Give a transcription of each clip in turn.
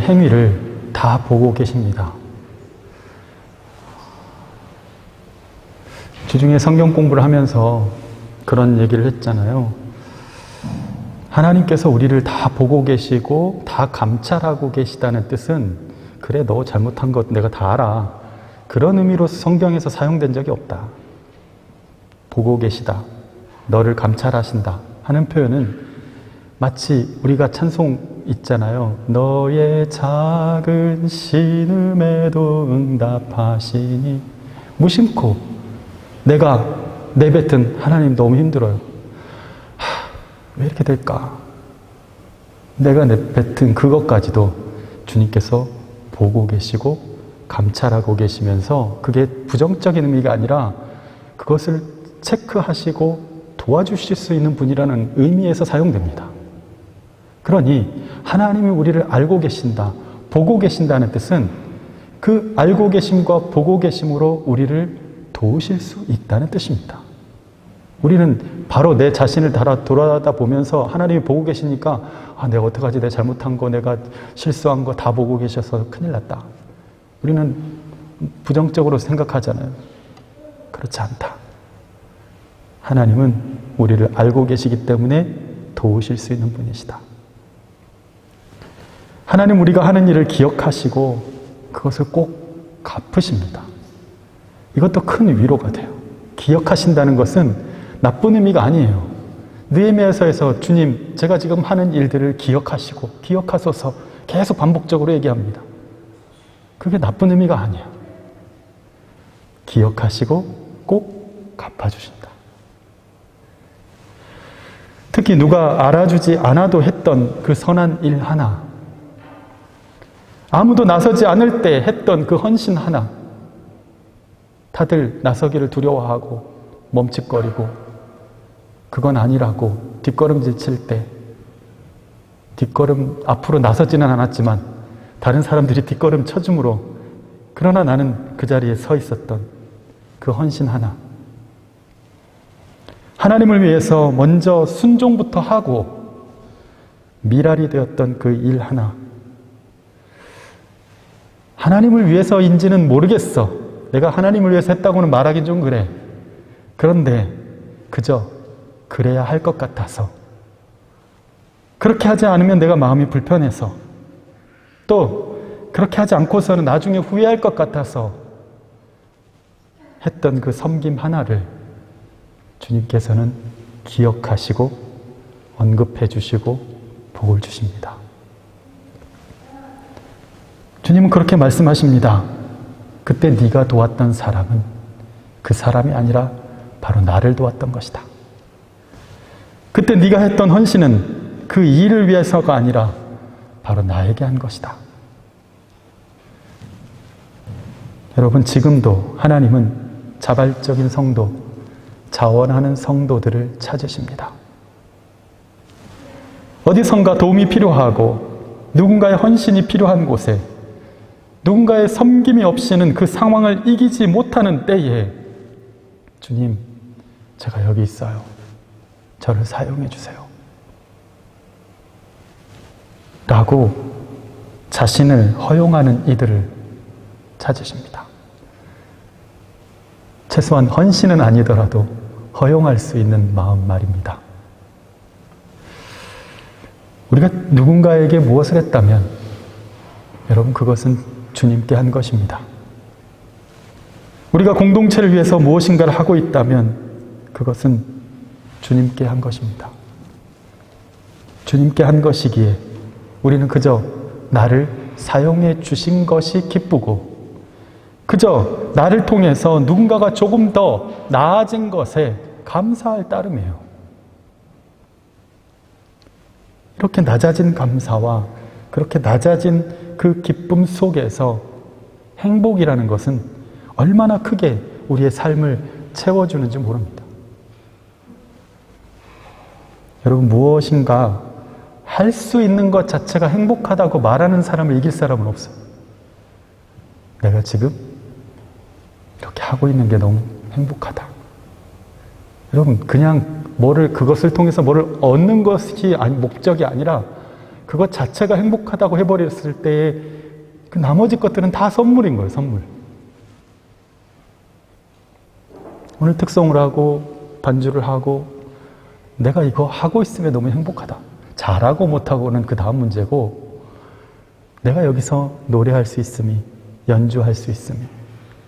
행위를 다 보고 계십니다. 주중에 성경 공부를 하면서 그런 얘기를 했잖아요. 하나님께서 우리를 다 보고 계시고 다 감찰하고 계시다는 뜻은 그래, 너 잘못한 것 내가 다 알아. 그런 의미로 성경에서 사용된 적이 없다. 보고 계시다, 너를 감찰하신다 하는 표현은 마치 우리가 찬송 있잖아요. 너의 작은 신음에도 응답하시니. 무심코 내가 내뱉은 하나님 너무 힘들어요. 왜 이렇게 될까? 내가 내뱉은 그것까지도 주님께서 보고 계시고 감찰하고 계시면서 그게 부정적인 의미가 아니라 그것을 체크하시고 도와주실 수 있는 분이라는 의미에서 사용됩니다. 그러니 하나님이 우리를 알고 계신다, 보고 계신다는 뜻은 그 알고 계심과 보고 계심으로 우리를 도우실 수 있다는 뜻입니다. 우리는 바로 내 자신을 돌아보면서 하나님이 보고 계시니까 내가 어떡하지, 내가 잘못한 거, 내가 실수한 거 다 보고 계셔서 큰일 났다. 우리는 부정적으로 생각하잖아요. 그렇지 않다. 하나님은 우리를 알고 계시기 때문에 도우실 수 있는 분이시다. 하나님 우리가 하는 일을 기억하시고 그것을 꼭 갚으십니다. 이것도 큰 위로가 돼요. 기억하신다는 것은 나쁜 의미가 아니에요. 느헤미야서에서 주님, 제가 지금 하는 일들을 기억하시고 기억하소서 계속 반복적으로 얘기합니다. 그게 나쁜 의미가 아니에요. 기억하시고 꼭 갚아주신다. 특히 누가 알아주지 않아도 했던 그 선한 일 하나, 아무도 나서지 않을 때 했던 그 헌신 하나, 다들 나서기를 두려워하고 멈칫거리고 그건 아니라고 뒷걸음질 칠 때, 앞으로 나서지는 않았지만 다른 사람들이 뒷걸음 쳐줌으로, 그러나 나는 그 자리에 서 있었던 그 헌신 하나, 하나님을 위해서 먼저 순종부터 하고 미랄이 되었던 그 일 하나, 하나님을 위해서인지는 모르겠어. 내가 하나님을 위해서 했다고는 말하긴 좀 그래. 그런데 그저 그래야 할 것 같아서, 그렇게 하지 않으면 내가 마음이 불편해서, 또 그렇게 하지 않고서는 나중에 후회할 것 같아서 했던 그 섬김 하나를 주님께서는 기억하시고 언급해 주시고 복을 주십니다. 주님은 그렇게 말씀하십니다. 그때 네가 도왔던 사람은 그 사람이 아니라 바로 나를 도왔던 것이다. 그때 네가 했던 헌신은 그 일을 위해서가 아니라 바로 나에게 한 것이다. 여러분, 지금도 하나님은 자발적인 성도, 자원하는 성도들을 찾으십니다. 어디선가 도움이 필요하고 누군가의 헌신이 필요한 곳에, 누군가의 섬김이 없이는 그 상황을 이기지 못하는 때에 주님, 제가 여기 있어요. 저를 사용해 주세요. 라고 자신을 허용하는 이들을 찾으십니다. 최소한 헌신은 아니더라도 허용할 수 있는 마음 말입니다. 우리가 누군가에게 무엇을 했다면 여러분, 그것은 주님께 한 것입니다. 우리가 공동체를 위해서 무엇인가를 하고 있다면 그것은 주님께 한 것입니다. 주님께 한 것이기에 우리는 그저 나를 사용해 주신 것이 기쁘고, 그저 나를 통해서 누군가가 조금 더 나아진 것에 감사할 따름이에요. 이렇게 낮아진 감사와 그렇게 낮아진 그 기쁨 속에서 행복이라는 것은 얼마나 크게 우리의 삶을 채워주는지 모릅니다. 여러분, 무엇인가 할 수 있는 것 자체가 행복하다고 말하는 사람을 이길 사람은 없어요. 내가 지금 이렇게 하고 있는 게 너무 행복하다. 여러분, 그냥 그것을 통해서 뭐를 얻는 것이 목적이 아니라 그것 자체가 행복하다고 해버렸을 때에 그 나머지 것들은 다 선물인 거예요, 선물. 오늘 특송을 하고 반주를 하고 내가 이거 하고 있으면 너무 행복하다. 잘하고 못하고는 그 다음 문제고 내가 여기서 노래할 수 있음이, 연주할 수 있음이,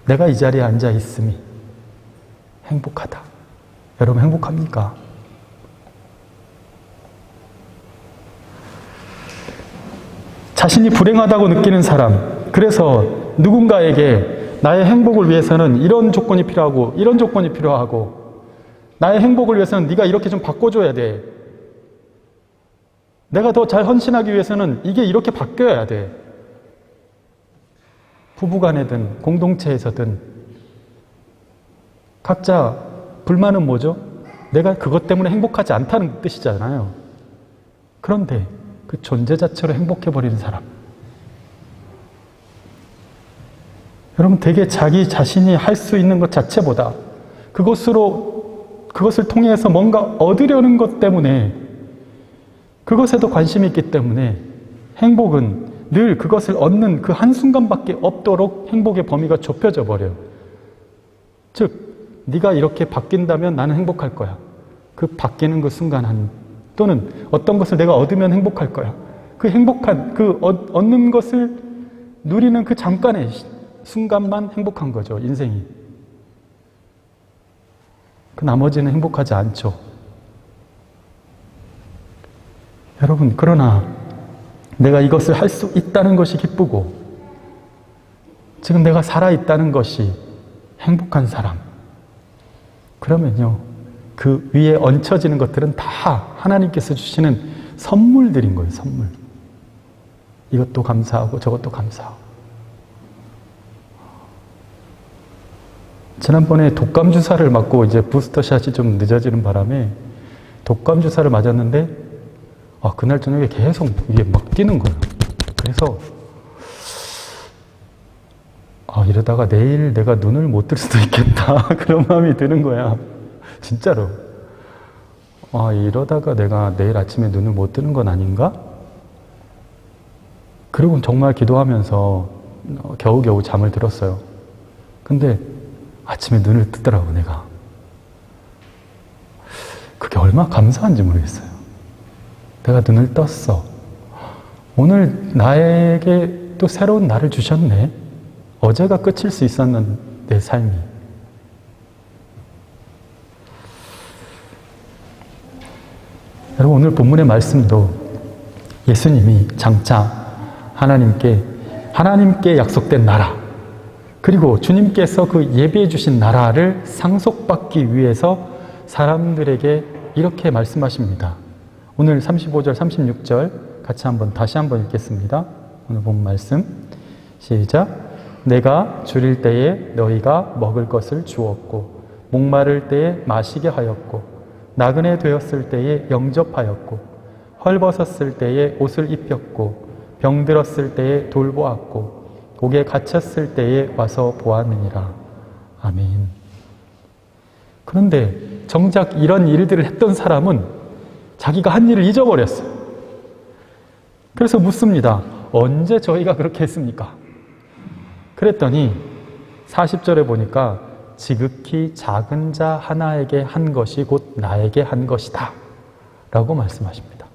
내가 이 자리에 앉아 있음이 행복하다. 여러분 행복합니까? 자신이 불행하다고 느끼는 사람, 그래서 누군가에게 나의 행복을 위해서는 이런 조건이 필요하고 이런 조건이 필요하고 나의 행복을 위해서는 네가 이렇게 좀 바꿔줘야 돼. 내가 더 잘 헌신하기 위해서는 이게 이렇게 바뀌어야 돼. 부부간에든 공동체에서든 각자 불만은 뭐죠? 내가 그것 때문에 행복하지 않다는 뜻이잖아요. 그런데 그 존재 자체로 행복해버리는 사람. 여러분 되게 자기 자신이 할 수 있는 것 자체보다 그것을 통해서 뭔가 얻으려는 것 때문에 그것에도 관심이 있기 때문에 행복은 늘 그것을 얻는 그 한순간밖에 없도록 행복의 범위가 좁혀져 버려요. 즉 네가 이렇게 바뀐다면 나는 행복할 거야. 그 바뀌는 그 순간 또는 어떤 것을 내가 얻으면 행복할 거야. 그 행복한 그 얻는 것을 누리는 그 잠깐의 순간만 행복한 거죠, 인생이. 그 나머지는 행복하지 않죠. 여러분, 그러나 내가 이것을 할 수 있다는 것이 기쁘고 지금 내가 살아있다는 것이 행복한 사람, 그러면요 그 위에 얹혀지는 것들은 다 하나님께서 주시는 선물들인 거예요. 선물. 이것도 감사하고 저것도 감사하고. 지난번에 독감 주사를 맞고 이제 부스터샷이 좀 늦어지는 바람에 독감 주사를 맞았는데 그날 저녁에 계속 이게 막 뛰는 거예요. 그래서 이러다가 내일 내가 눈을 못 뜰 수도 있겠다 그런 마음이 드는 거야. 진짜로. 이러다가 내가 내일 아침에 눈을 못 뜨는 건 아닌가? 그리고 정말 기도하면서 겨우겨우 잠을 들었어요. 근데 아침에 눈을 뜨더라고, 내가. 그게 얼마나 감사한지 모르겠어요. 내가 눈을 떴어. 오늘 나에게 또 새로운 날을 주셨네. 어제가 끝일 수 있었는 내 삶이. 여러분, 오늘 본문의 말씀도 예수님이 장차 하나님께 약속된 나라, 그리고 주님께서 그 예비해 주신 나라를 상속받기 위해서 사람들에게 이렇게 말씀하십니다. 오늘 35절, 36절 같이 다시 한번 읽겠습니다. 오늘 본 말씀 시작. 내가 줄일 때에 너희가 먹을 것을 주었고 목마를 때에 마시게 하였고 나그네 되었을 때에 영접하였고 헐벗었을 때에 옷을 입혔고 병들었을 때에 돌보았고 옥에 갇혔을 때에 와서 보았느니라. 아멘. 그런데 정작 이런 일들을 했던 사람은 자기가 한 일을 잊어버렸어요. 그래서 묻습니다. 언제 저희가 그렇게 했습니까? 그랬더니 40절에 보니까 지극히 작은 자 하나에게 한 것이 곧 나에게 한 것이다 라고 말씀하십니다.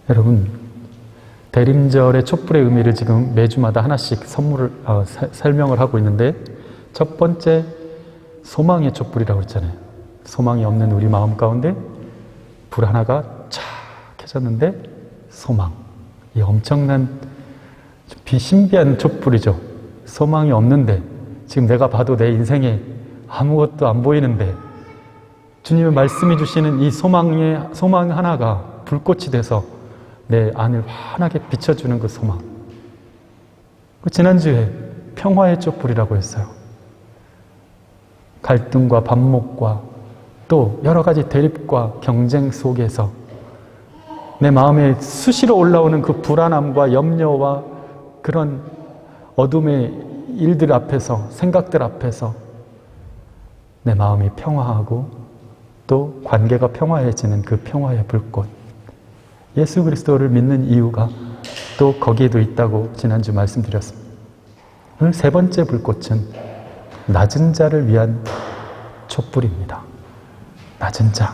여러분, 대림절의 촛불의 의미를 지금 매주마다 하나씩 설명을 하고 있는데, 첫 번째 소망의 촛불이라고 했잖아요. 소망이 없는 우리 마음 가운데 불 하나가 쫙 켜졌는데 소망, 이 엄청난 신비한 촛불이죠. 소망이 없는데 지금 내가 봐도 내 인생에 아무것도 안 보이는데 주님의 말씀이 주시는 이 소망 하나가 불꽃이 돼서 내 안을 환하게 비춰주는 그 소망. 지난주에 평화의 촛불이라고 했어요. 갈등과 반목과 또 여러 가지 대립과 경쟁 속에서 내 마음에 수시로 올라오는 그 불안함과 염려와 그런 어둠의 일들 앞에서, 생각들 앞에서 내 마음이 평화하고 또 관계가 평화해지는 그 평화의 불꽃. 예수 그리스도를 믿는 이유가 또 거기에도 있다고 지난주 말씀드렸습니다. 오늘 세 번째 불꽃은 낮은 자를 위한 촛불입니다. 낮은 자.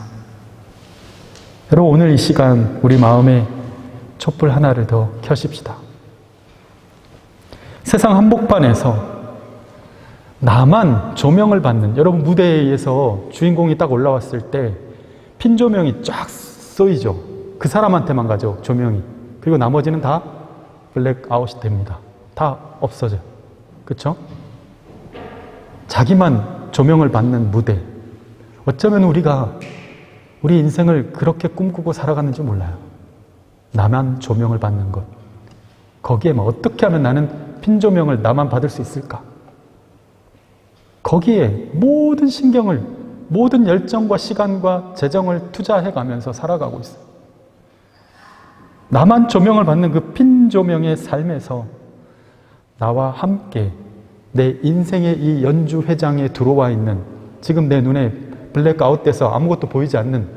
여러분, 오늘 이 시간 우리 마음에 촛불 하나를 더 켜십시다. 세상 한복판에서 나만 조명을 받는, 여러분 무대에 의해서 주인공이 딱 올라왔을 때 핀 조명이 쫙 쏘이죠. 그 사람한테만 가죠, 조명이. 그리고 나머지는 다 블랙아웃이 됩니다. 다 없어져요. 그렇죠? 자기만 조명을 받는 무대. 어쩌면 우리가 우리 인생을 그렇게 꿈꾸고 살아가는지 몰라요. 나만 조명을 받는 것. 거기에 어떻게 하면 나는 핀 조명을 나만 받을 수 있을까? 거기에 모든 신경을, 모든 열정과 시간과 재정을 투자해가면서 살아가고 있어요. 나만 조명을 받는 그 핀 조명의 삶에서 나와 함께 내 인생의 이 연주 회장에 들어와 있는, 지금 내 눈에 블랙아웃 돼서 아무것도 보이지 않는,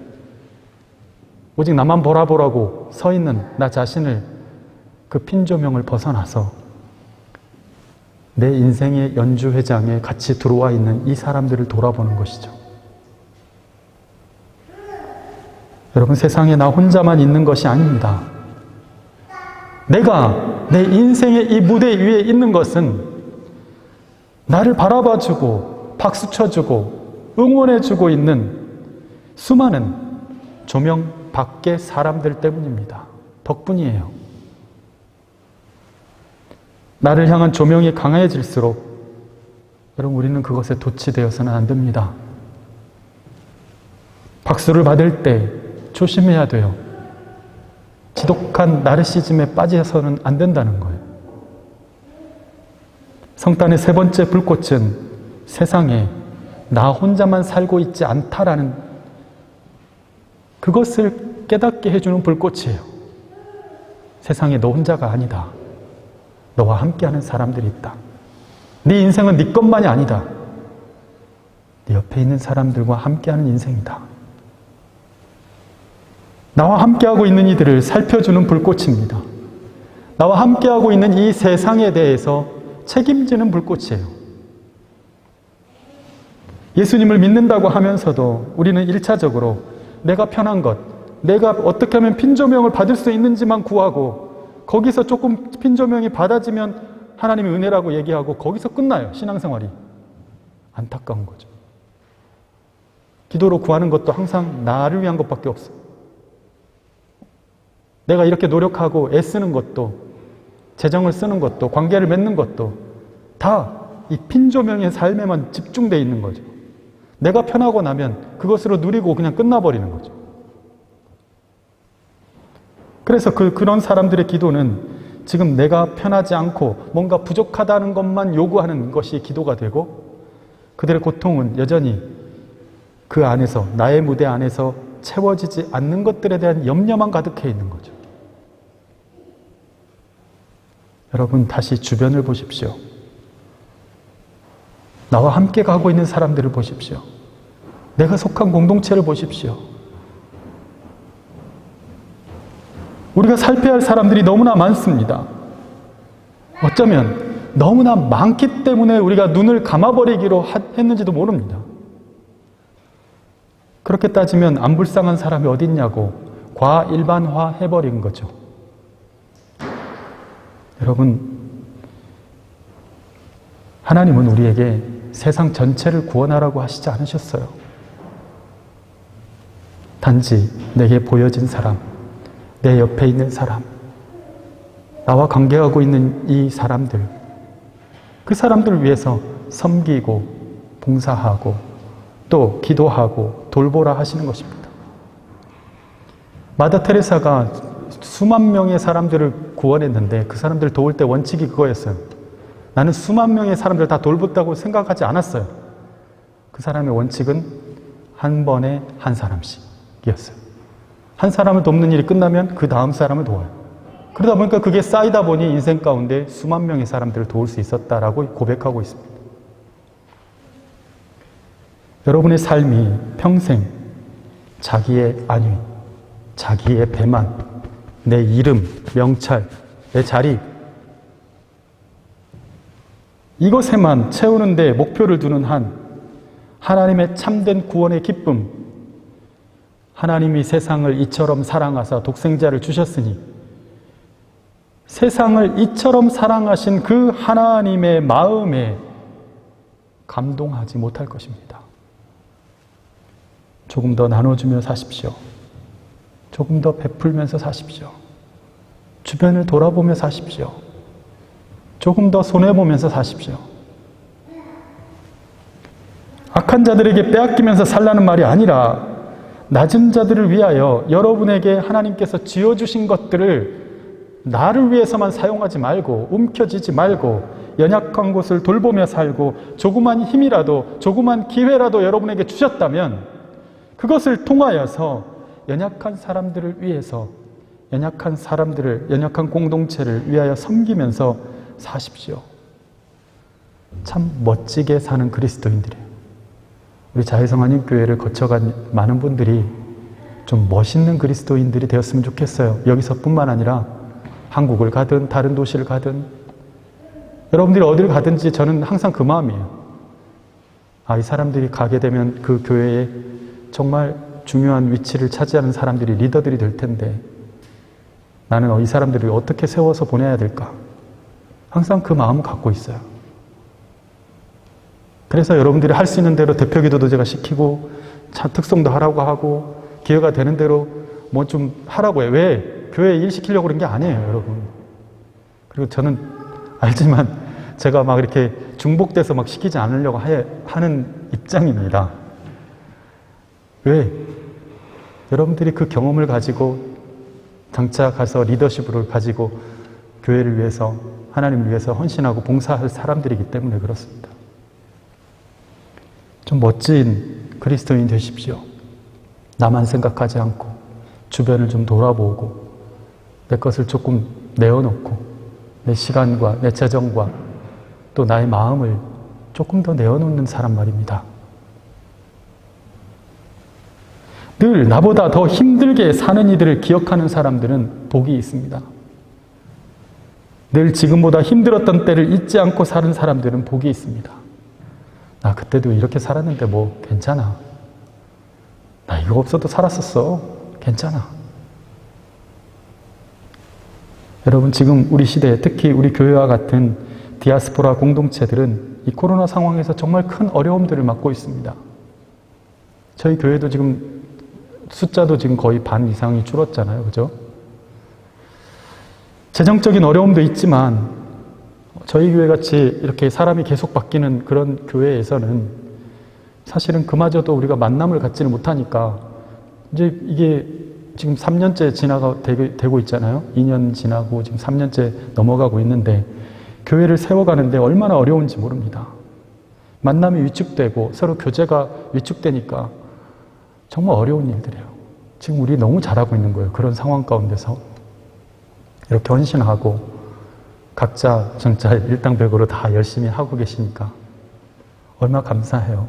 오직 나만 보라보라고 서 있는 나 자신을, 그 핀 조명을 벗어나서 내 인생의 연주 회장에 같이 들어와 있는 이 사람들을 돌아보는 것이죠. 여러분, 세상에 나 혼자만 있는 것이 아닙니다. 내가 내 인생의 이 무대 위에 있는 것은 나를 바라봐주고 박수 쳐주고 응원해주고 있는 수많은 조명 밖의 사람들 때문입니다. 덕분이에요. 나를 향한 조명이 강해질수록 여러분, 우리는 그것에 도취되어서는 안 됩니다. 박수를 받을 때 조심해야 돼요. 지독한 나르시즘에 빠져서는 안 된다는 거예요. 성탄의 세 번째 불꽃은 세상에 나 혼자만 살고 있지 않다라는 그것을 깨닫게 해주는 불꽃이에요. 세상에 너 혼자가 아니다. 너와 함께하는 사람들이 있다. 네 인생은 네 것만이 아니다. 네 옆에 있는 사람들과 함께하는 인생이다. 나와 함께하고 있는 이들을 살펴주는 불꽃입니다. 나와 함께하고 있는 이 세상에 대해서 책임지는 불꽃이에요. 예수님을 믿는다고 하면서도 우리는 1차적으로 내가 편한 것, 내가 어떻게 하면 핀조명을 받을 수 있는지만 구하고, 거기서 조금 핀조명이 받아지면 하나님의 은혜라고 얘기하고 거기서 끝나요, 신앙생활이. 안타까운 거죠. 기도로 구하는 것도 항상 나를 위한 것밖에 없어요. 내가 이렇게 노력하고 애쓰는 것도, 재정을 쓰는 것도, 관계를 맺는 것도 다 이 핀조명의 삶에만 집중되어 있는 거죠. 내가 편하고 나면 그것으로 누리고 그냥 끝나버리는 거죠. 그래서 그런 사람들의 기도는 지금 내가 편하지 않고 뭔가 부족하다는 것만 요구하는 것이 기도가 되고, 그들의 고통은 여전히 그 안에서, 나의 무대 안에서 채워지지 않는 것들에 대한 염려만 가득해 있는 거죠. 여러분, 다시 주변을 보십시오. 나와 함께 가고 있는 사람들을 보십시오. 내가 속한 공동체를 보십시오. 우리가 살펴야 할 사람들이 너무나 많습니다. 어쩌면 너무나 많기 때문에 우리가 눈을 감아버리기로 했는지도 모릅니다. 그렇게 따지면 안 불쌍한 사람이 어디 있냐고 과일반화 해버린 거죠. 여러분, 하나님은 우리에게 세상 전체를 구원하라고 하시지 않으셨어요. 단지 내게 보여진 사람, 내 옆에 있는 사람, 나와 관계하고 있는 이 사람들, 그 사람들을 위해서 섬기고 봉사하고 또 기도하고 돌보라 하시는 것입니다. 마다 테레사가 수만 명의 사람들을 구원했는데 그 사람들을 도울 때 원칙이 그거였어요. 나는 수만 명의 사람들을 다 돌봤다고 생각하지 않았어요. 그 사람의 원칙은 한 번에 한 사람씩이었어요. 한 사람을 돕는 일이 끝나면 그 다음 사람을 도와요. 그러다 보니까 그게 쌓이다 보니 인생 가운데 수만 명의 사람들을 도울 수 있었다라고 고백하고 있습니다. 여러분의 삶이 평생 자기의 안위, 자기의 배만, 내 이름, 명찰, 내 자리, 이것에만 채우는 데 목표를 두는 한 하나님의 참된 구원의 기쁨, 하나님이 세상을 이처럼 사랑하사 독생자를 주셨으니 세상을 이처럼 사랑하신 그 하나님의 마음에 감동하지 못할 것입니다. 조금 더 나눠주며 사십시오. 조금 더 베풀면서 사십시오. 주변을 돌아보며 사십시오. 조금 더 손해보면서 사십시오. 악한 자들에게 빼앗기면서 살라는 말이 아니라 낮은 자들을 위하여 여러분에게 하나님께서 쥐어주신 것들을 나를 위해서만 사용하지 말고 움켜쥐지 말고 연약한 곳을 돌보며 살고 조그만 힘이라도 조그만 기회라도 여러분에게 주셨다면 그것을 통하여서 연약한 사람들을 위해서 연약한 사람들을 연약한 공동체를 위하여 섬기면서 사십시오. 참 멋지게 사는 그리스도인들이에요. 우리 자유성한인교회를 거쳐간 많은 분들이 좀 멋있는 그리스도인들이 되었으면 좋겠어요. 여기서뿐만 아니라 한국을 가든 다른 도시를 가든 여러분들이 어디를 가든지 저는 항상 그 마음이에요. 이 사람들이 가게 되면 그 교회에 정말 중요한 위치를 차지하는 사람들이 리더들이 될 텐데 나는 이 사람들을 어떻게 세워서 보내야 될까? 항상 그 마음을 갖고 있어요. 그래서 여러분들이 할 수 있는 대로 대표기도도 제가 시키고 특송도 하라고 하고 기회가 되는 대로 뭐 좀 하라고 해요. 왜? 교회에 일 시키려고 그런 게 아니에요, 여러분. 그리고 저는 알지만 제가 막 이렇게 중복돼서 막 시키지 않으려고 하는 입장입니다. 왜? 여러분들이 그 경험을 가지고 장차 가서 리더십을 가지고 교회를 위해서 하나님을 위해서 헌신하고 봉사할 사람들이기 때문에 그렇습니다. 좀 멋진 그리스도인 되십시오. 나만 생각하지 않고 주변을 좀 돌아보고 내 것을 조금 내어놓고 내 시간과 내 재정과 또 나의 마음을 조금 더 내어놓는 사람 말입니다. 늘 나보다 더 힘들게 사는 이들을 기억하는 사람들은 복이 있습니다. 늘 지금보다 힘들었던 때를 잊지 않고 사는 사람들은 복이 있습니다. 나 그때도 이렇게 살았는데 뭐 괜찮아. 나 이거 없어도 살았었어. 괜찮아. 여러분 지금 우리 시대에 특히 우리 교회와 같은 디아스포라 공동체들은 이 코로나 상황에서 정말 큰 어려움들을 맞고 있습니다. 저희 교회도 지금 숫자도 지금 거의 반 이상이 줄었잖아요. 그죠? 재정적인 어려움도 있지만 저희 교회 같이 이렇게 사람이 계속 바뀌는 그런 교회에서는 사실은 그마저도 우리가 만남을 갖지는 못하니까 이제 이게 지금 3년째 되고 있잖아요. 2년 지나고 지금 3년째 넘어가고 있는데 교회를 세워가는데 얼마나 어려운지 모릅니다. 만남이 위축되고 서로 교제가 위축되니까 정말 어려운 일들이에요. 지금 우리 너무 잘하고 있는 거예요. 그런 상황 가운데서 이렇게 헌신하고 각자 진짜 일당백으로 다 열심히 하고 계시니까 얼마나 감사해요.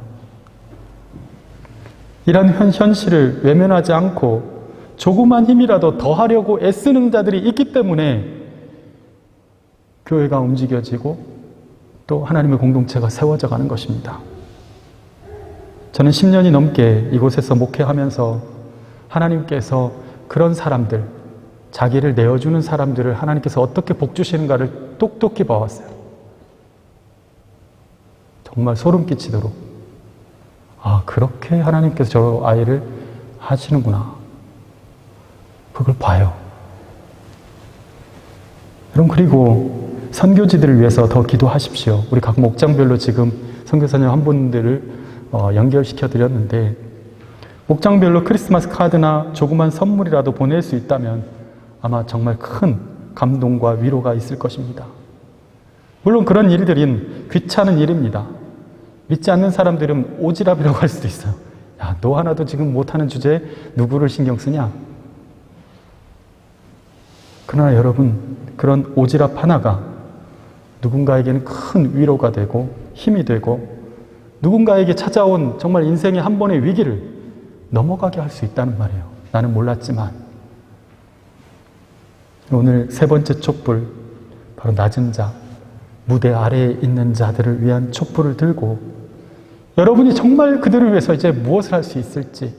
이런 현실을 외면하지 않고 조그만 힘이라도 더 하려고 애쓰는 자들이 있기 때문에 교회가 움직여지고 또 하나님의 공동체가 세워져 가는 것입니다. 저는 10년이 넘게 이곳에서 목회하면서 하나님께서 그런 사람들, 자기를 내어주는 사람들을 하나님께서 어떻게 복주시는가를 똑똑히 봐왔어요. 정말 소름 끼치도록 그렇게 하나님께서 저 아이를 하시는구나. 그걸 봐요. 여러분 그리고 선교지들을 위해서 더 기도하십시오. 우리 각 목장별로 지금 선교사님 한 분들을 연결시켜 드렸는데 목장별로 크리스마스 카드나 조그만 선물이라도 보낼 수 있다면 아마 정말 큰 감동과 위로가 있을 것입니다. 물론 그런 일들은 귀찮은 일입니다. 믿지 않는 사람들은 오지랖이라고 할 수도 있어요. 야, 너 하나도 지금 못하는 주제에 누구를 신경 쓰냐? 그러나 여러분, 그런 오지랖 하나가 누군가에게는 큰 위로가 되고 힘이 되고 누군가에게 찾아온 정말 인생의 한 번의 위기를 넘어가게 할 수 있다는 말이에요. 나는 몰랐지만. 오늘 세 번째 촛불, 바로 낮은 자, 무대 아래에 있는 자들을 위한 촛불을 들고 여러분이 정말 그들을 위해서 이제 무엇을 할 수 있을지,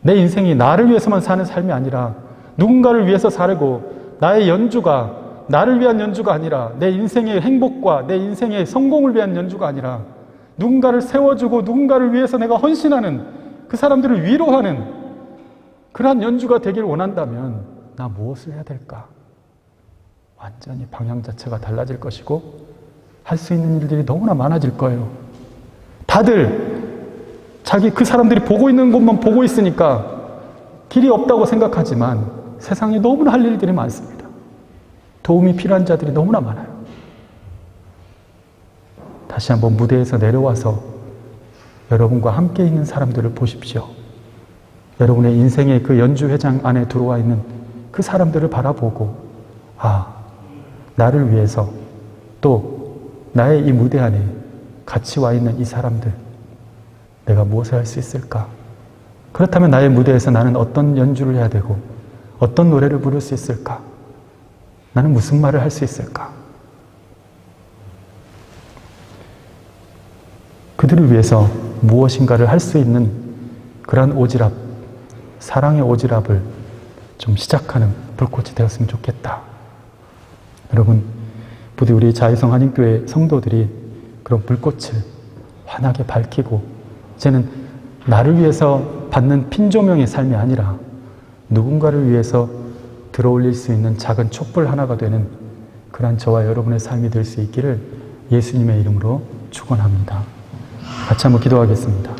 내 인생이 나를 위해서만 사는 삶이 아니라 누군가를 위해서 살고 나의 연주가 나를 위한 연주가 아니라 내 인생의 행복과 내 인생의 성공을 위한 연주가 아니라 누군가를 세워주고 누군가를 위해서 내가 헌신하는, 그 사람들을 위로하는 그러한 연주가 되길 원한다면 나 무엇을 해야 될까? 완전히 방향 자체가 달라질 것이고 할 수 있는 일들이 너무나 많아질 거예요. 다들 자기 그 사람들이 보고 있는 곳만 보고 있으니까 길이 없다고 생각하지만 세상에 너무나 할 일들이 많습니다. 도움이 필요한 자들이 너무나 많아요. 다시 한번 무대에서 내려와서 여러분과 함께 있는 사람들을 보십시오. 여러분의 인생의 그 연주회장 안에 들어와 있는 그 사람들을 바라보고, 아, 나를 위해서 또 나의 이 무대 안에 같이 와 있는 이 사람들, 내가 무엇을 할 수 있을까? 그렇다면 나의 무대에서 나는 어떤 연주를 해야 되고 어떤 노래를 부를 수 있을까? 나는 무슨 말을 할 수 있을까? 그들을 위해서 무엇인가를 할 수 있는 그러한 오지랖, 사랑의 오지랖을 좀 시작하는 불꽃이 되었으면 좋겠다. 여러분, 부디 우리 자유성 한인교회 성도들이 그런 불꽃을 환하게 밝히고 이제는 나를 위해서 받는 핀조명의 삶이 아니라 누군가를 위해서 들어올릴 수 있는 작은 촛불 하나가 되는 그러한 저와 여러분의 삶이 될 수 있기를 예수님의 이름으로 축원합니다. 같이 한번 기도하겠습니다.